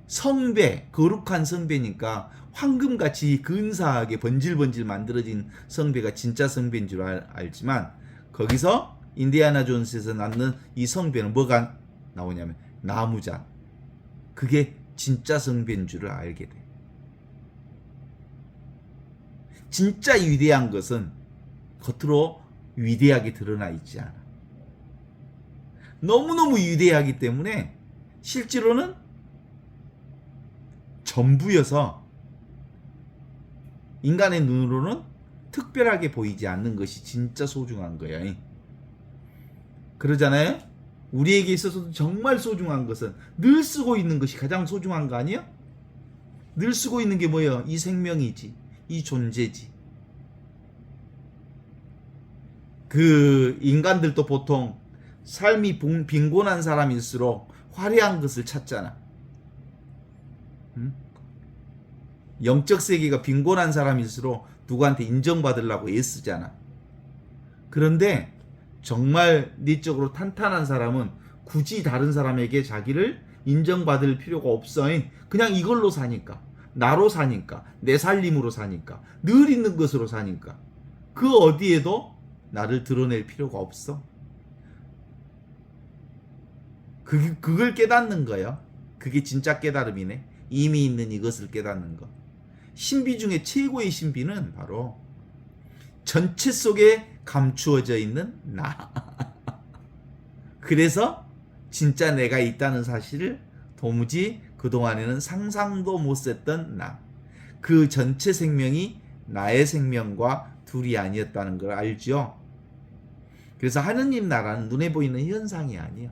성배, 거룩한 성배니까 황금같이 근사하게 번질번질 만들어진 성배가 진짜 성배인 줄 알지만, 거기서 인디아나 존스에서 낳는 이 성배는 뭐가 나오냐면 나무잔. 그게 진짜 성배인 줄을 알게 돼. 진짜 위대한 것은 겉으로 위대하게 드러나 있지 않아. 너무너무 위대하기 때문에 실제로는 전부여서 인간의 눈으로는 특별하게 보이지 않는 것이 진짜 소중한 거야. 그러잖아요. 우리에게 있어서도 정말 소중한 것은 늘 쓰고 있는 것이 가장 소중한 거 아니야? 늘 쓰고 있는 게 뭐예요? 이 생명이지. 이 존재지. 그 인간들도 보통 삶이 빈곤한 사람일수록 화려한 것을 찾잖아. 영적 세계가 빈곤한 사람일수록 누구한테 인정받으려고 애쓰잖아. 그런데 정말 내적으로 탄탄한 사람은 굳이 다른 사람에게 자기를 인정받을 필요가 없어. 그냥 이걸로 사니까, 나로 사니까, 내 살림으로 사니까, 늘 있는 것으로 사니까 그 어디에도 나를 드러낼 필요가 없어. 그걸 깨닫는 거예요. 그게 진짜 깨달음이네. 이미 있는 이것을 깨닫는 거. 신비 중에 최고의 신비는 바로 전체 속에 감추어져 있는 나. 그래서 진짜 내가 있다는 사실을 도무지 그동안에는 상상도 못 했던 나, 그 전체 생명이 나의 생명과 둘이 아니었다는 걸 알죠. 그래서 하느님 나라는 눈에 보이는 현상이 아니에요.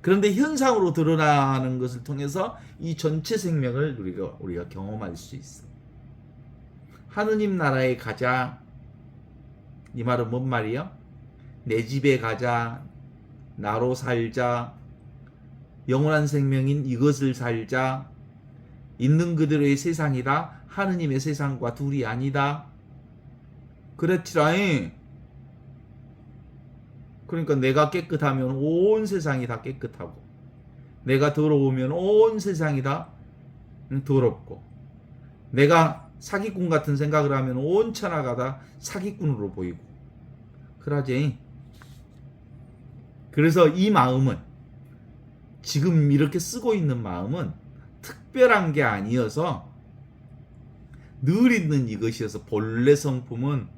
그런데 현상으로 드러나는 것을 통해서 이 전체 생명을 우리가 경험할 수 있어. 하느님 나라에 가자. 이 말은 뭔 말이요? 내 집에 가자. 나로 살자. 영원한 생명인 이것을 살자. 있는 그대로의 세상이다. 하느님의 세상과 둘이 아니다. 그렇지라잉. 그러니까 내가 깨끗하면 온 세상이 다 깨끗하고, 내가 더러우면 온 세상이 다 더럽고, 내가 사기꾼 같은 생각을 하면 온 천하가 다 사기꾼으로 보이고 그러지. 그래서 이 마음은, 지금 이렇게 쓰고 있는 마음은 특별한 게 아니어서 늘 있는 이것이어서, 본래 성품은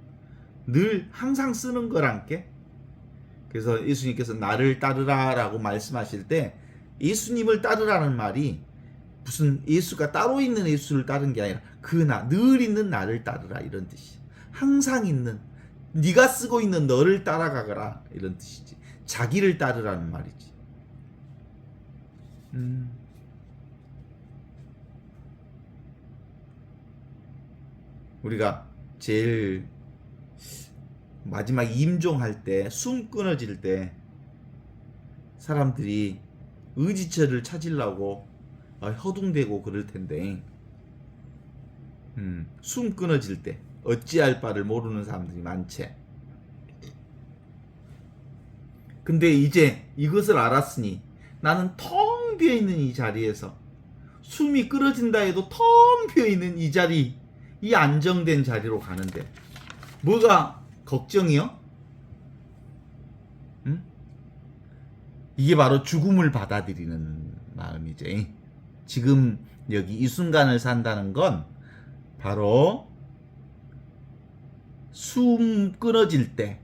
늘 항상 쓰는 거란께. 그래서 예수님께서 나를 따르라 라고 말씀하실 때, 예수님을 따르라는 말이 무슨 예수가 따로 있는 예수를 따른 게 아니라 늘 있는 나를 따르라 이런 뜻이야. 항상 있는, 네가 쓰고 있는 너를 따라가거라 이런 뜻이지. 자기를 따르라는 말이지. 우리가 제일 마지막 임종할 때, 숨 끊어질 때 사람들이 의지처를 찾으려고 허둥대고 그럴 텐데, 숨 끊어질 때 어찌할 바를 모르는 사람들이 많지. 근데 이제 이것을 알았으니 나는 텅 비어있는 이 자리에서, 숨이 끊어진다 해도 텅 비어있는 이 자리, 이 안정된 자리로 가는데 뭐가 걱정이요? 이게 바로 죽음을 받아들이는 마음이지. 지금 여기 이 순간을 산다는 건 바로 숨 끊어질 때,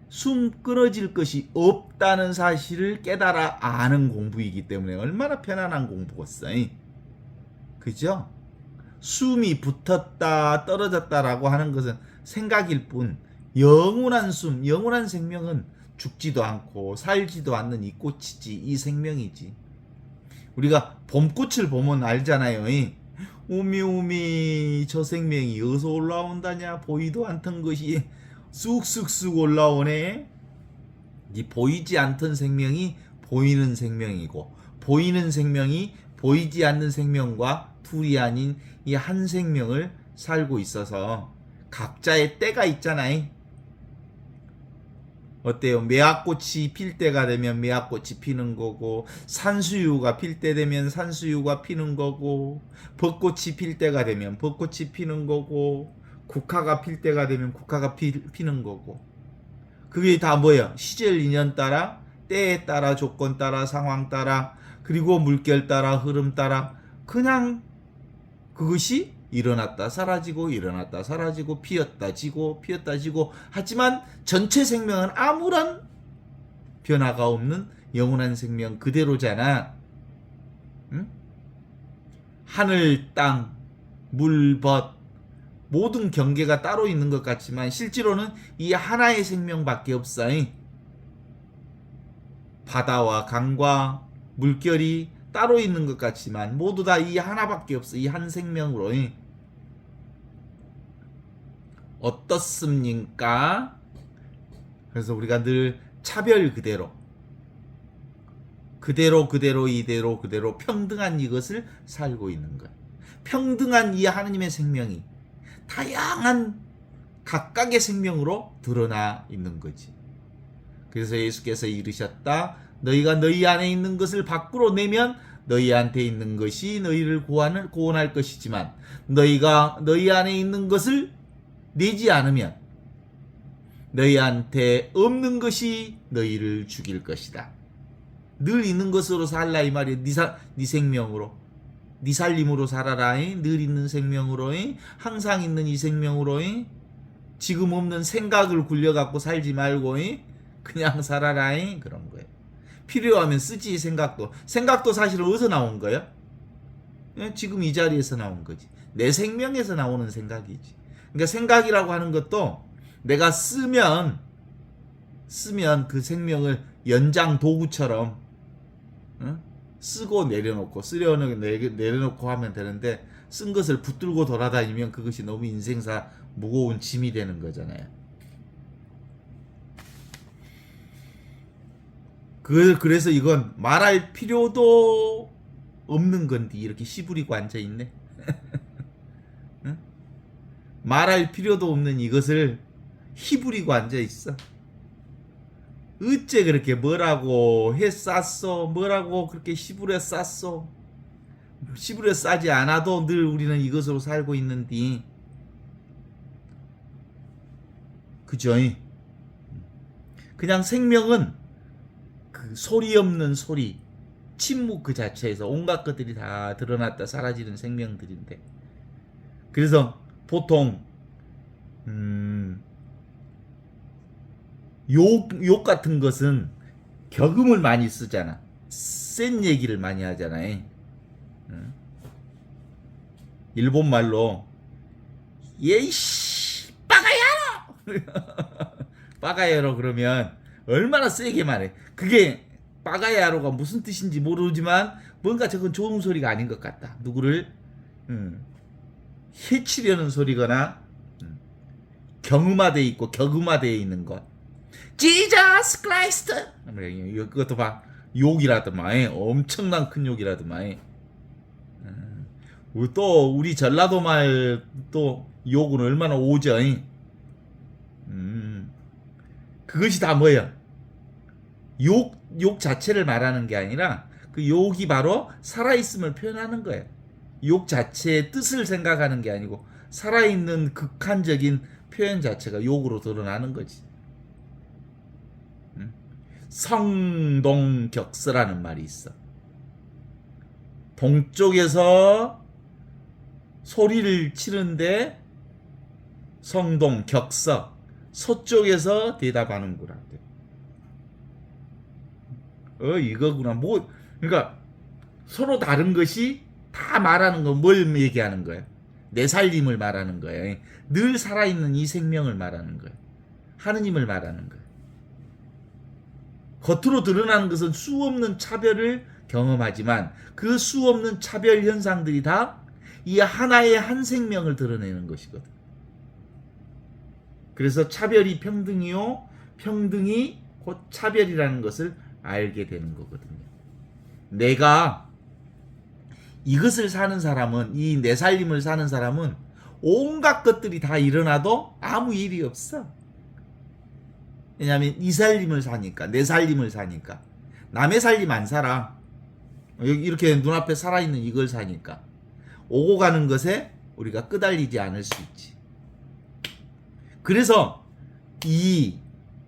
숨 끊어질 것이 없다는 사실을 깨달아 아는 공부이기 때문에 얼마나 편안한 공부겠어. 그죠? 숨이 붙었다 떨어졌다라고 하는 것은 생각일 뿐, 영원한 숨, 영원한 생명은 죽지도 않고 살지도 않는 이 꽃이지, 이 생명이지. 우리가 봄꽃을 보면 알잖아요. 오미오미 저 생명이 어디서 올라온다냐, 보이도 않던 것이 쑥쑥쑥 올라오네. 이 보이지 않던 생명이 보이는 생명이고, 보이는 생명이 보이지 않는 생명과 둘이 아닌 이 한 생명을 살고 있어서 각자의 때가 있잖아요. 어때요? 매화꽃이 필 때가 되면 매화꽃이 피는 거고, 산수유가 필 때 되면 산수유가 피는 거고, 벚꽃이 필 때가 되면 벚꽃이 피는 거고, 국화가 필 때가 되면 국화가 피는 거고. 그게 다 뭐예요? 시절 인연 따라, 때에 따라, 조건 따라, 상황 따라, 그리고 물결 따라, 흐름 따라, 그냥 그것이 일어났다 사라지고, 일어났다 사라지고, 피었다 지고, 피었다 지고. 하지만 전체 생명은 아무런 변화가 없는 영원한 생명 그대로잖아. 응? 하늘, 땅, 물, 벗, 모든 경계가 따로 있는 것 같지만 실제로는 이 하나의 생명밖에 없어. 바다와 강과 물결이 따로 있는 것 같지만 모두 다 이 하나밖에 없어. 이 한 생명으로. 어떻습니까? 그래서 우리가 늘 차별 그대로, 이대로 그대로 평등한 이것을 살고 있는 거예요. 평등한 이 하느님의 생명이 다양한 각각의 생명으로 드러나 있는 거지. 그래서 예수께서 이르셨다. 너희가 너희 안에 있는 것을 밖으로 내면 너희한테 있는 것이 너희를 구원할 것이지만, 너희가 너희 안에 있는 것을 내지 않으면 너희한테 없는 것이 너희를 죽일 것이다. 늘 있는 것으로 살라 이 말이야. 네 생명으로, 네 살림으로 살아라. 늘 있는 생명으로, 항상 있는 이 생명으로, 지금 없는 생각을 굴려갖고 살지 말고 그냥 살아라. 그런 거예요. 필요하면 쓰지. 생각도 사실은 어디서 나온 거야? 예? 지금 이 자리에서 나온 거지. 내 생명에서 나오는 생각이지. 그러니까 생각이라고 하는 것도 내가 쓰면 그 생명을 연장 도구처럼 쓰고 내려놓고 내려놓고 하면 되는데, 쓴 것을 붙들고 돌아다니면 그것이 너무 인생사 무거운 짐이 되는 거잖아요. 그래서 이건 말할 필요도 없는 건데 이렇게 씨부리고 앉아있네. 응? 말할 필요도 없는 이것을 희부리고 앉아있어. 어째 그렇게 뭐라고 해 쌌어? 뭐라고 그렇게 씨부려 쌌어? 씨부려 싸지 않아도 늘 우리는 이것으로 살고 있는데, 그죠? 그냥 생명은 그 소리 없는 소리, 침묵 그 자체에서 온갖 것들이 다 드러났다 사라지는 생명들인데, 그래서 보통 욕 같은 것은 격음을 많이 쓰잖아. 센 얘기를 많이 하잖아요. 일본 말로 예이씨 빠가야로 빠가야로 그러면 얼마나 세게 말해. 그게 빠가야로가 무슨 뜻인지 모르지만 뭔가 저건 좋은 소리가 아닌 것 같다. 누구를 해치려는 소리거나 경음화되어 있고 격음화되어 있는 것. 지저스 크라이스트. 그것도 봐. 욕이라더만. 엄청난 큰 욕이라더만. 또 우리 전라도 말 또 욕은 얼마나 오죠. 그것이 다 뭐야? 욕 자체를 말하는 게 아니라 그 욕이 바로 살아있음을 표현하는 거예요. 욕 자체의 뜻을 생각하는 게 아니고 살아있는 극한적인 표현 자체가 욕으로 드러나는 거지. 성동격서라는 말이 있어. 동쪽에서 소리를 치는데 성동격서, 서쪽에서 대답하는구나. 이거구나. 그러니까 서로 다른 것이 다 말하는 거 뭘 얘기하는 거야? 내 살림을 말하는 거야. 늘 살아있는 이 생명을 말하는 거야. 하느님을 말하는 거야. 겉으로 드러나는 것은 수 없는 차별을 경험하지만 그 수 없는 차별 현상들이 다 이 하나의 한 생명을 드러내는 것이거든. 그래서 차별이 평등이요, 평등이 곧 차별이라는 것을 알게 되는 거거든요. 내가 이것을 사는 사람은, 이 내 살림을 사는 사람은 온갖 것들이 다 일어나도 아무 일이 없어. 왜냐하면 이 살림을 사니까, 내 살림을 사니까. 남의 살림 안 살아. 이렇게 눈앞에 살아있는 이걸 사니까. 오고 가는 것에 우리가 끄달리지 않을 수 있지. 그래서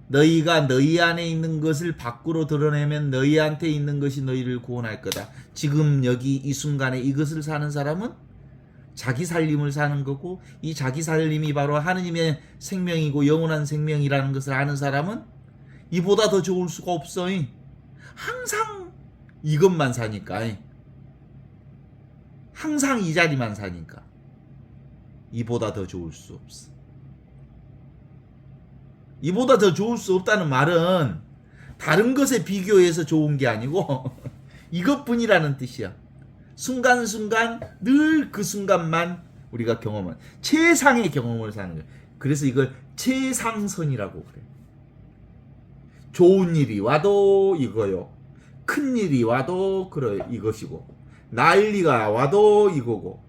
너희가 너희 안에 있는 것을 밖으로 드러내면 너희한테 있는 것이 너희를 구원할 거다. 지금 여기 이 순간에 이것을 사는 사람은 자기 살림을 사는 거고, 이 자기 살림이 바로 하느님의 생명이고 영원한 생명이라는 것을 아는 사람은 이보다 더 좋을 수가 없어. 항상 이것만 사니까, 항상 이 자리만 사니까 이보다 더 좋을 수 없어. 이보다 더 좋을 수 없다는 말은 다른 것에 비교해서 좋은 게 아니고 이것뿐이라는 뜻이야. 순간순간 늘 그 순간만 우리가 경험한 최상의 경험을 사는 거야. 그래서 이걸 최상선이라고 그래. 좋은 일이 와도 이거요, 큰 일이 와도 이것이고, 난리가 와도 이거고,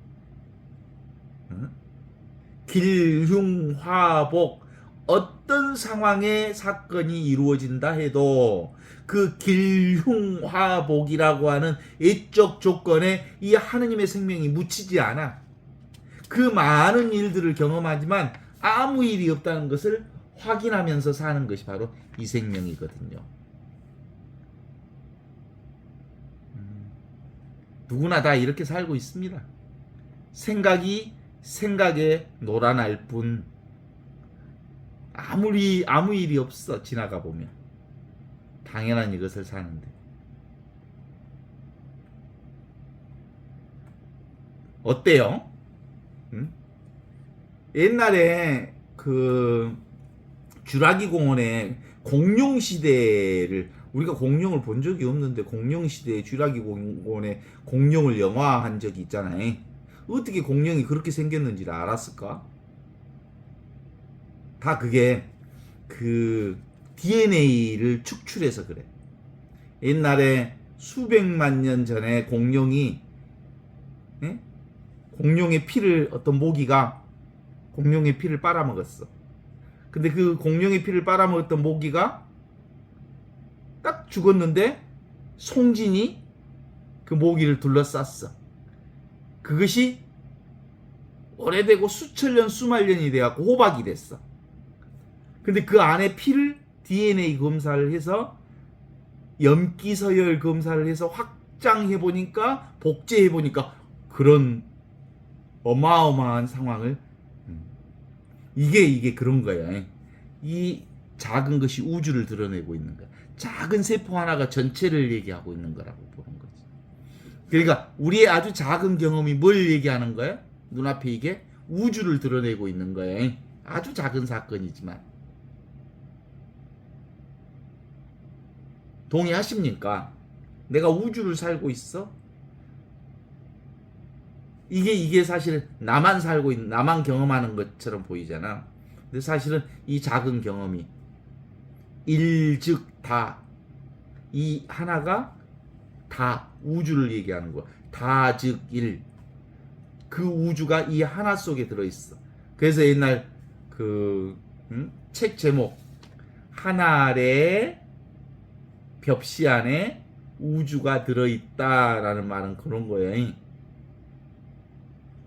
길흉화복, 어떤 상황의 사건이 이루어진다 해도 그 길흉화복이라고 하는 애적 조건에 이 하느님의 생명이 묻히지 않아. 그 많은 일들을 경험하지만 아무 일이 없다는 것을 확인하면서 사는 것이 바로 이 생명이거든요. 누구나 다 이렇게 살고 있습니다. 생각이 생각에 놀아날 뿐 아무 일이 없어. 지나가 보면 당연한 이것을 사는데 어때요? 응? 옛날에 그 주라기 공원에 공룡 시대를 우리가 공룡을 본 적이 없는데 공룡 시대에 주라기 공원에 공룡을 영화한 적이 있잖아요. 어떻게 공룡이 그렇게 생겼는지를 알았을까? 다 그게 그 DNA를 축출해서 그래. 옛날에 수백만 년 전에 공룡이 예? 공룡의 피를 어떤 모기가 공룡의 피를 빨아먹었어. 근데 그 공룡의 피를 빨아먹었던 모기가 딱 죽었는데 송진이 그 모기를 둘러쌌어. 그것이 오래되고 수천 년 수만 년이 돼갖고 호박이 됐어. 근데 그 안에 피를 DNA 검사를 해서 염기 서열 검사를 해서 확장해 보니까 복제해 보니까 그런 어마어마한 상황을 이게 그런 거야. 이 작은 것이 우주를 드러내고 있는 거야. 작은 세포 하나가 전체를 얘기하고 있는 거라고 보는 거지. 그러니까 우리의 아주 작은 경험이 뭘 얘기하는 거야? 눈앞에 이게 우주를 드러내고 있는 거야. 아주 작은 사건이지만. 동의하십니까? 내가 우주를 살고 있어? 이게 사실 나만 살고 있는, 나만 경험하는 것처럼 보이잖아. 근데 사실은 이 작은 경험이 일즉 다, 이 하나가 다 우주를 얘기하는 거야. 다즉 일. 그 우주가 이 하나 속에 들어있어. 그래서 옛날 책 제목 하나의 벽시 안에 우주가 들어있다라는 말은 그런 거예요.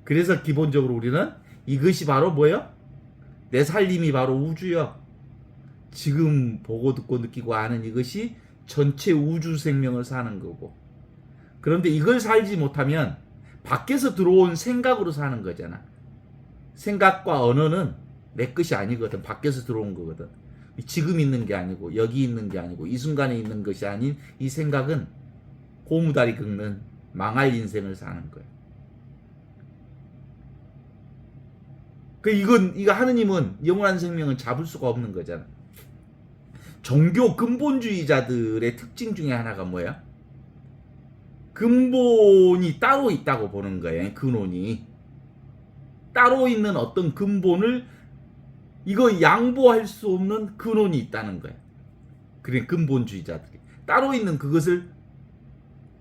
그래서 기본적으로 우리는 이것이 바로 뭐예요? 내 살림이 바로 우주요. 지금 보고 듣고 느끼고 아는 이것이 전체 우주 생명을 사는 거고. 그런데 이걸 살지 못하면 밖에서 들어온 생각으로 사는 거잖아. 생각과 언어는 내 것이 아니거든. 밖에서 들어온 거거든. 지금 있는 게 아니고 여기 있는 게 아니고 이 순간에 있는 것이 아닌 이 생각은 고무다리 긁는 망할 인생을 사는 거야. 이거 하느님은 영원한 생명을 잡을 수가 없는 거잖아. 종교 근본주의자들의 특징 중에 하나가 뭐야? 근본이 따로 있다고 보는 거예요. 근원이 따로 있는 어떤 근본을 이거 양보할 수 없는 근원이 있다는 거야. 그래, 근본주의자들이 따로 있는 그것을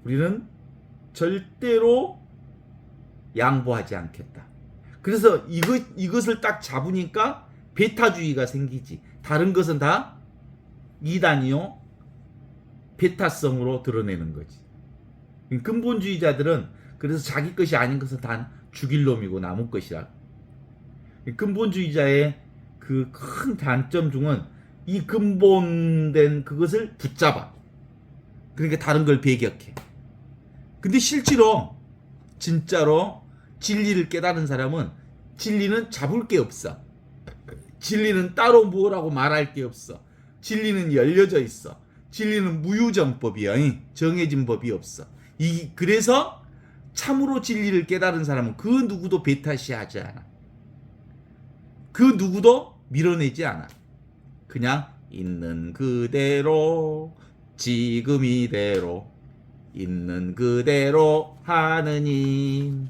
우리는 절대로 양보하지 않겠다. 그래서 이것을 딱 잡으니까 베타주의가 생기지. 다른 것은 다 이단이요 베타성으로 드러내는 거지. 근본주의자들은 그래서 자기 것이 아닌 것은 다 죽일 놈이고 남의 것이라. 근본주의자의 그 큰 단점 중은 이 근본된 그것을 붙잡아. 그러니까 다른 걸 배격해. 근데 실제로 진짜로 진리를 깨달은 사람은 진리는 잡을 게 없어. 진리는 따로 뭐라고 말할 게 없어. 진리는 열려져 있어. 진리는 무유정법이야. 정해진 법이 없어. 그래서 참으로 진리를 깨달은 사람은 그 누구도 배타시하지 않아. 그 누구도 밀어내지 않아. 그냥 있는 그대로 지금 이대로 있는 그대로 하느님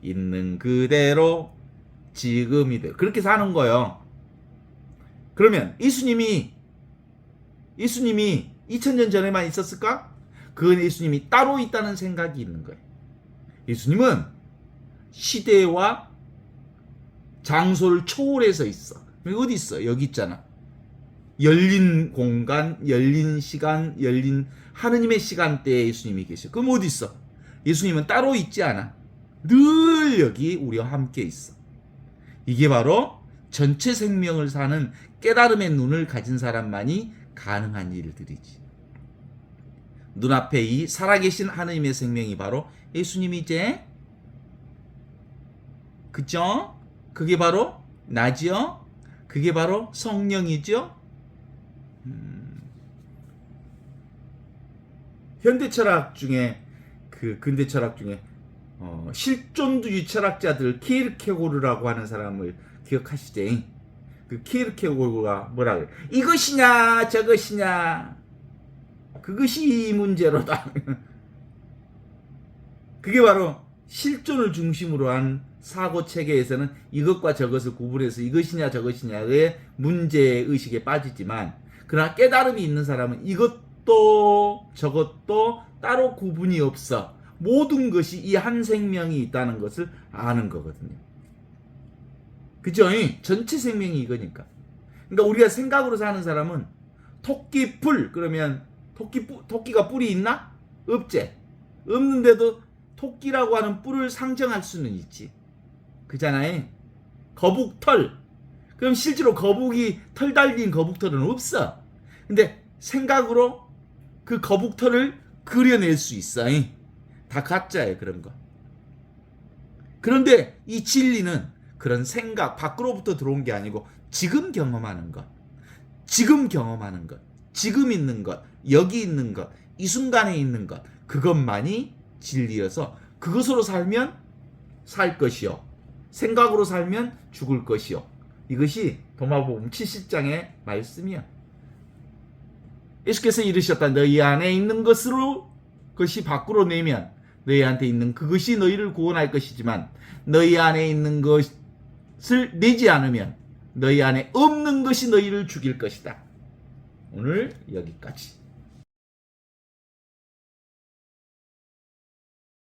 있는 그대로 지금 이대로 그렇게 사는 거예요. 그러면 예수님이 2000년 전에만 있었을까? 그건 예수님이 따로 있다는 생각이 있는 거예요. 예수님은 시대와 장소를 초월해서 있어. 어디 있어? 여기 있잖아. 열린 공간, 열린 시간, 열린 하느님의 시간대에 예수님이 계셔. 그럼 어디 있어? 예수님은 따로 있지 않아. 늘 여기 우리와 함께 있어. 이게 바로 전체 생명을 사는 깨달음의 눈을 가진 사람만이 가능한 일들이지. 눈앞에 이 살아계신 하느님의 생명이 바로 예수님이제. 그죠? 그게 바로 나지요? 그게 바로 성령이죠? 현대 철학 중에 근대 철학 중에 실존주의 철학자들 키르케고르라고 하는 사람을 기억하시죠? 그 키르케고르가 뭐라 그래? 이것이냐 저것이냐 그것이 문제로다. 그게 바로 실존을 중심으로 한 사고 체계에서는 이것과 저것을 구분해서 이것이냐 저것이냐의 문제의식에 빠지지만, 그러나 깨달음이 있는 사람은 이것도 저것도 따로 구분이 없어. 모든 것이 이 한 생명이 있다는 것을 아는 거거든요. 그죠? 전체 생명이 이거니까. 그러니까 우리가 생각으로 사는 사람은 토끼 뿔 그러면 토끼가 뿔이 있나? 없지. 없는데도 토끼라고 하는 뿔을 상정할 수는 있지. 그잖아요. 거북털. 그럼 실제로 거북이 털 달린 거북털은 없어. 근데 생각으로 그 거북털을 그려낼 수 있어. 다 가짜예요, 그런 거. 그런데 이 진리는 그런 생각 밖으로부터 들어온 게 아니고 지금 경험하는 것, 지금 경험하는 것, 지금 있는 것, 여기 있는 것, 이 순간에 있는 것, 그것만이 진리여서 그것으로 살면 살 것이요, 생각으로 살면 죽을 것이요. 이것이 도마복음 70장의 말씀이야. 예수께서 이르셨다. 너희 안에 있는 것으로 그것이 밖으로 내면 너희한테 있는 그것이 너희를 구원할 것이지만, 너희 안에 있는 것을 내지 않으면 너희 안에 없는 것이 너희를 죽일 것이다. 오늘 여기까지.